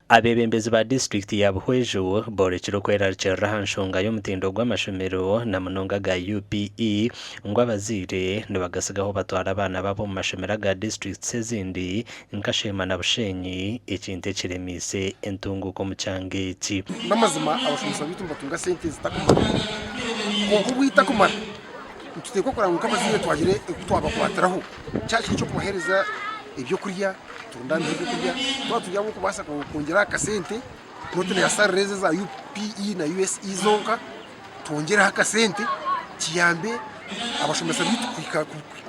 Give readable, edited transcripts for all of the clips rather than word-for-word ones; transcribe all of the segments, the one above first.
abebembezi ba district ya Buhwejo borekero kwerarikira hanshonga y'omutindo gw'amashomero na munonga ga UPE ngo abazire nibagasigaho batwara abana babo mu mashomero ga district sezindi nkashema na Bushenyi ekinte kiremise entunguko mu cyangeki n'amazima abashomesa bitumba tunga sente zitakumara ko bwita kumara tuteko kora ngo kabazire twagire twabakwatiraho cyaki cyo kubahereza ibyo kurya turundana ibyo kurya twatujya mu kubasa kongera akasente protein ya sarreze za UPE na USE zonka tongera akasente kiyambe abashomesa bitu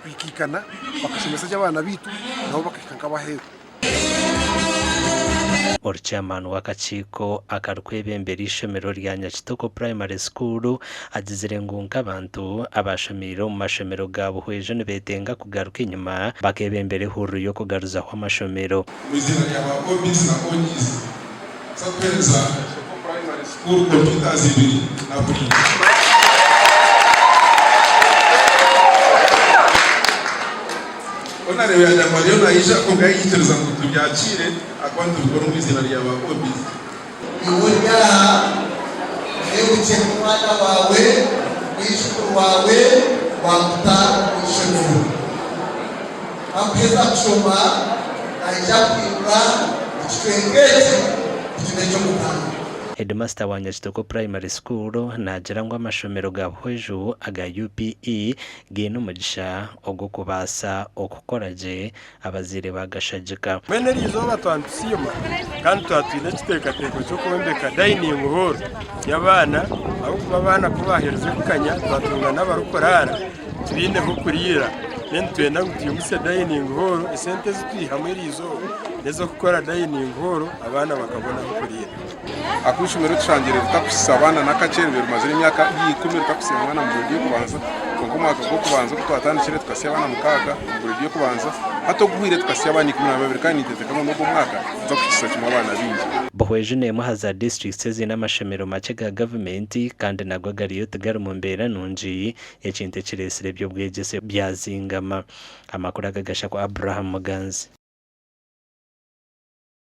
kwikikana bakashomesa cy'abana bitu nabo bakikanga bahero. Chairman w'akakiko akarwebembera ishomero rya Nyakitoko Primary School agizire ngunga abantu abashomero mu mashomero ga Buhwejo nibetenga kugaruka inyuma bakebembere huru yo kugaruza kwa mashomero muzina y'aba OBS na ONIS sapeza Primary School computers ibiri na buri onare ya jamari yo naisha ko gayitereza ngo tubyakire akwandi rukora mwizina ry'aba OBS iburya ebuke mwana wawe wishukuru wawe wakuta ishomero akweza kushoma naija kwibura ikitwengeze cyo mutanga. Headmaster wa Nyakitoko Primary School nagira ngo amashomero ga Buhwejo aga UPE gino mugisha ogo kubasa okukoraje abazire bagashajika mene rizo batwantusiyoma kandi twatwine kitekateko cyo kumbeka dining hall y'abana aho kubabana kubahereze kukanya twatunga n'abarukorara tubinde ko kurira nene twenda gutiyumuse dining hall esente zitwi hamwe rizo nezo gukora dining hall abana bakabona ko kurira akushimero tushangire tutakusabana nakacerere mazira imyaka 10 tutakusiye mwana mu buryo kubanza kuko mwaka ko kubanza twatandikire tukasiye abana mukaga mu buryo kubanza hato guhire tukasiye abana 12 kandi nitete kama no mwaka tukisa cyuma abana bingi Buhwejo nemo haza districts zina mashomero make ga government kandi nagwa gariyo tugara mu mbera nunji ekinte kiresire byo bwegese byazingama amakuru agagasha kwa Abraham Muganzi.